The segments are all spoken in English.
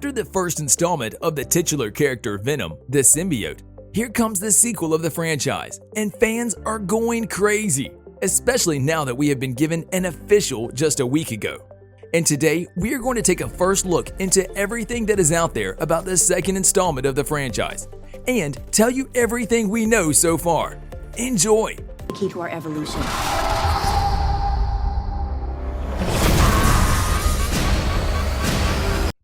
After the first installment of the titular character Venom, the symbiote, here comes the sequel of the franchise, and fans are going crazy, especially now that we have been given an official just a week ago. And today, we are going to take a first look into everything that is out there about the second installment of the franchise, and tell you everything we know so far. Enjoy! Key to our evolution.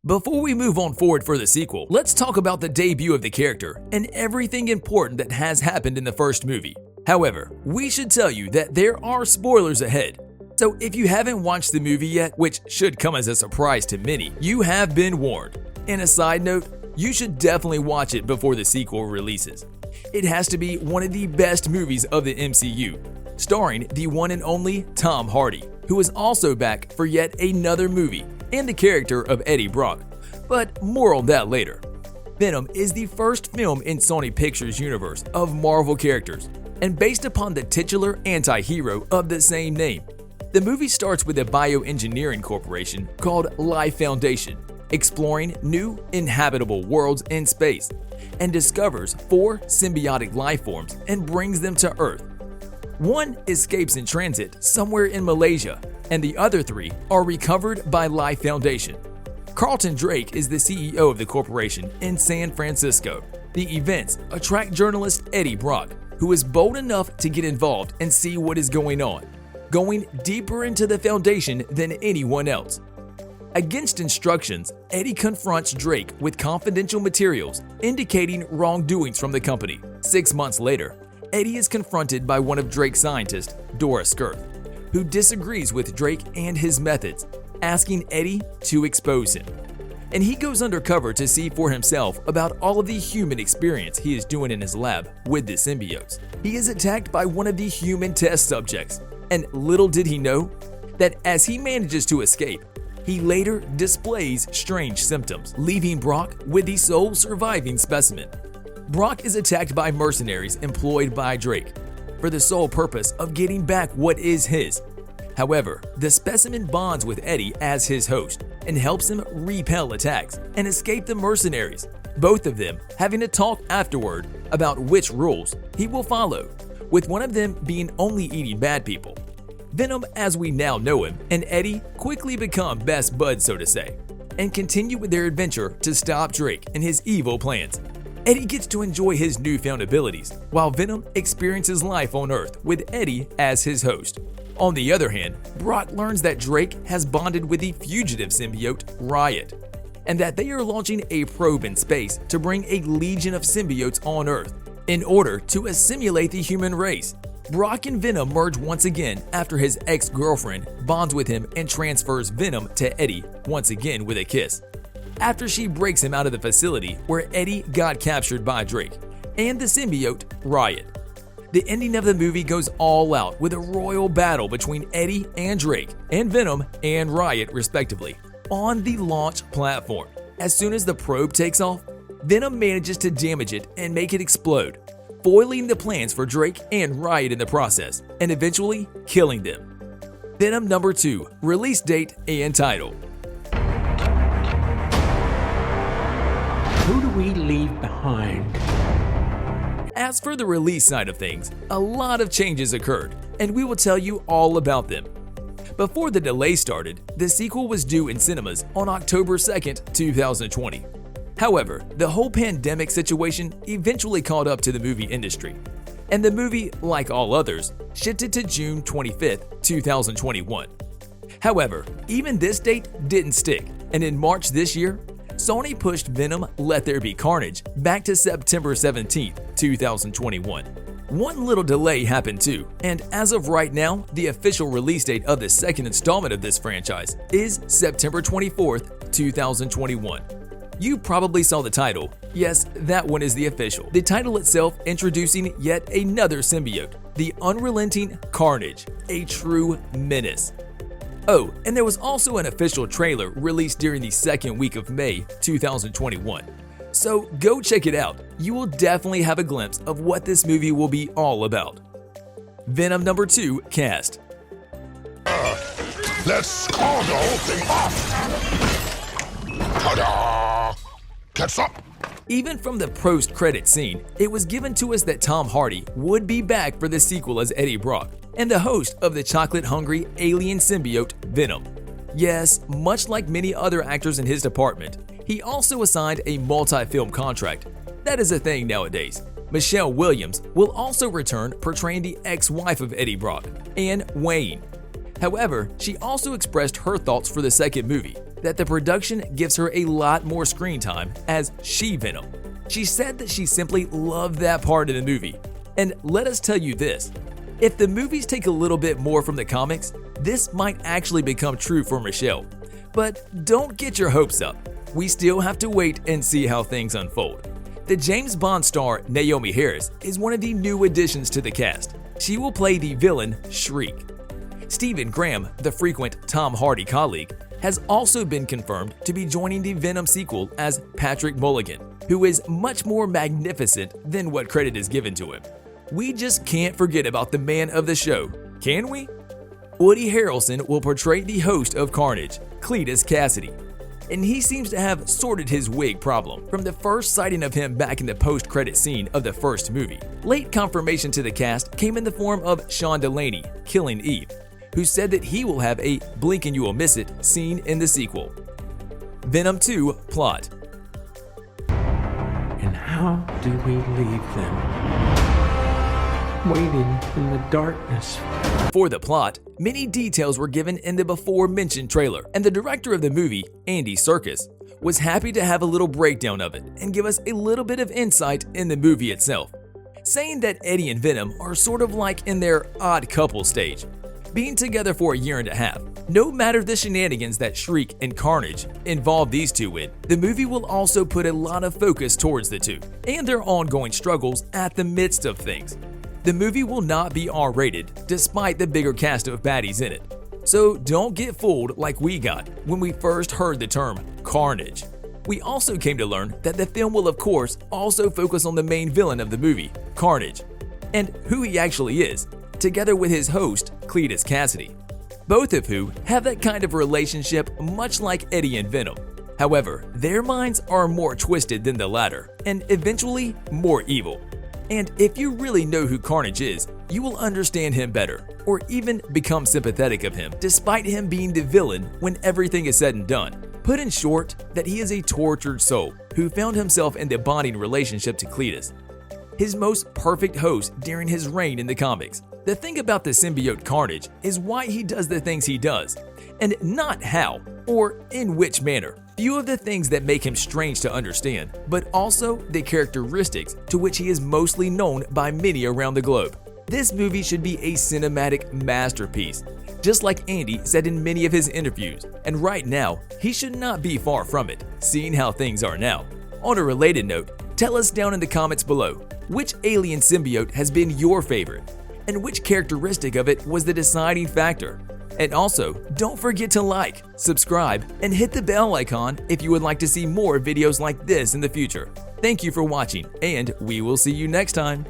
Before we move on forward for the sequel, let's talk about the debut of the character and everything important that has happened in the first movie. However, we should tell you that there are spoilers ahead. So if you haven't watched the movie yet, which should come as a surprise to many, you have been warned. And a side note, you should definitely watch it before the sequel releases. It has to be one of the best movies of the MCU, starring the one and only Tom Hardy, who is also back for yet another movie, and the character of Eddie Brock, but more on that later. Venom is the first film in Sony Pictures universe of Marvel characters, and based upon the titular anti-hero of the same name. The movie starts with a bioengineering corporation called Life Foundation, exploring new inhabitable worlds in space, and discovers 4 symbiotic life forms and brings them to Earth. One escapes in transit somewhere in Malaysia, and the other 3 are recovered by Life Foundation. Carlton Drake is the CEO of the corporation in San Francisco. The events attract journalist Eddie Brock, who is bold enough to get involved and see what is going on, going deeper into the Foundation than anyone else. Against instructions, Eddie confronts Drake with confidential materials indicating wrongdoings from the company. 6 months later, Eddie is confronted by one of Drake's scientists, Dora Skirth, who disagrees with Drake and his methods, asking Eddie to expose him. And he goes undercover to see for himself about all of the human experience he is doing in his lab with the symbiotes. He is attacked by one of the human test subjects, and little did he know that as he manages to escape, he later displays strange symptoms, leaving Brock with the sole surviving specimen. Brock is attacked by mercenaries employed by Drake for the sole purpose of getting back what is his. However, the specimen bonds with Eddie as his host and helps him repel attacks and escape the mercenaries, both of them having a talk afterward about which rules he will follow, with one of them being only eating bad people. Venom, as we now know him, and Eddie quickly become best buds, so to say, and continue with their adventure to stop Drake and his evil plans. Eddie gets to enjoy his newfound abilities, while Venom experiences life on Earth with Eddie as his host. On the other hand, Brock learns that Drake has bonded with the fugitive symbiote Riot, and that they are launching a probe in space to bring a legion of symbiotes on Earth in order to assimilate the human race. Brock and Venom merge once again after his ex-girlfriend bonds with him and transfers Venom to Eddie once again with a kiss, after she breaks him out of the facility where Eddie got captured by Drake and the symbiote Riot. The ending of the movie goes all out with a royal battle between Eddie and Drake and Venom and Riot respectively on the launch platform. As soon as the probe takes off, Venom manages to damage it and make it explode, foiling the plans for Drake and Riot in the process, and eventually killing them. Venom number 2, release date and title. Who do we leave behind? As for the release side of things, a lot of changes occurred, and we will tell you all about them. Before the delay started, the sequel was due in cinemas on October 2nd, 2020. However, the whole pandemic situation eventually caught up to the movie industry, and the movie, like all others, shifted to June 25th, 2021. However, even this date didn't stick, and in March this year, Sony pushed Venom There Be Carnage back to September 17th, 2021. One little delay happened too, and as of right now, the official release date of the second installment of this franchise is September 24th, 2021. You probably saw the title. Yes, that one is the official. The title itself introducing yet another symbiote, the unrelenting Carnage, a true menace. Oh, and there was also an official trailer released during the second week of May 2021. So go check it out. You will definitely have a glimpse of what this movie will be all about. Venom number 2 cast. Let's call the whole thing off! Ta-da! Catch up! Even from the post-credit scene, it was given to us that Tom Hardy would be back for the sequel as Eddie Brock and the host of the chocolate-hungry alien symbiote Venom. Yes, much like many other actors in his department, he also assigned a multi-film contract. That is a thing nowadays. Michelle Williams will also return portraying the ex-wife of Eddie Brock, Anne Wayne. However, she also expressed her thoughts for the second movie, that the production gives her a lot more screen time as She-Venom. She said that she simply loved that part of the movie. And let us tell you this, if the movies take a little bit more from the comics, this might actually become true for Michelle. But don't get your hopes up. We still have to wait and see how things unfold. The James Bond star Naomie Harris is one of the new additions to the cast. She will play the villain Shriek. Stephen Graham, the frequent Tom Hardy colleague, has also been confirmed to be joining the Venom sequel as Patrick Mulligan, who is much more magnificent than what credit is given to him. We just can't forget about the man of the show, can we? Woody Harrelson will portray the host of Carnage, Cletus Kasady, and he seems to have sorted his wig problem from the first sighting of him back in the post-credit scene of the first movie. Late confirmation to the cast came in the form of Sean Delaney, Killing Eve, who said that he will have a blink and you will miss it scene in the sequel. Venom 2 plot. And how do we leave them? Waiting in the darkness. For the plot, many details were given in the before-mentioned trailer, and the director of the movie, Andy Serkis, was happy to have a little breakdown of it and give us a little bit of insight in the movie itself, saying that Eddie and Venom are sort of like in their odd couple stage, being together for a year and a half. No matter the shenanigans that Shriek and Carnage involve these two in, the movie will also put a lot of focus towards the two and their ongoing struggles at the midst of things. The movie will not be R-rated despite the bigger cast of baddies in it. So don't get fooled like we got when we first heard the term Carnage. We also came to learn that the film will of course also focus on the main villain of the movie, Carnage, and who he actually is, together with his host, Cletus Kasady, both of who have that kind of relationship much like Eddie and Venom. However, their minds are more twisted than the latter, and eventually more evil. And if you really know who Carnage is, you will understand him better, or even become sympathetic of him, despite him being the villain when everything is said and done. Put in short, that he is a tortured soul who found himself in the bonding relationship to Cletus, his most perfect host during his reign in the comics. The thing about the symbiote Carnage is why he does the things he does, and not how or in which manner. Few of the things that make him strange to understand, but also the characteristics to which he is mostly known by many around the globe. This movie should be a cinematic masterpiece, just like Andy said in many of his interviews, and right now, he should not be far from it, seeing how things are now. On a related note, tell us down in the comments below, which alien symbiote has been your favorite, and which characteristic of it was the deciding factor? And also, don't forget to like, subscribe, and hit the bell icon if you would like to see more videos like this in the future. Thank you for watching, and we will see you next time.